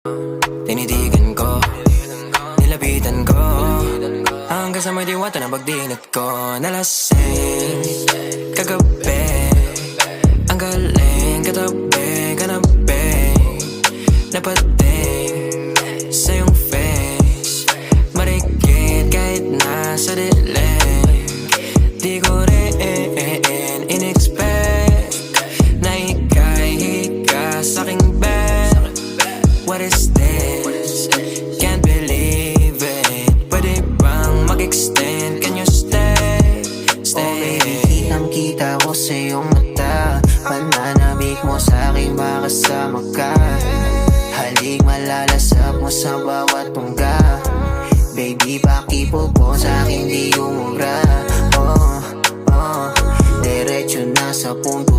Tinitigan ko, nilapitan ko, hanggang sa may diwata na pagdilat ko. Nalasing kagabi, ang galing katabi, kanabi, napating sa iyong face, marikit kahit nasa dilim. Di ko rin in-expect na ika'y hika sa'king bed. What is this? Can't believe it. Pwede bang mag-extend? Can you stay? Stay. Oh baby, kitang-kita ko sa iyong mata. Pananabik mo sa'king makasama ka. Halik malalasap mo sa bawat tungga. Baby, pakipo po sa'kin di umubra. Oh, diretso na sa punto.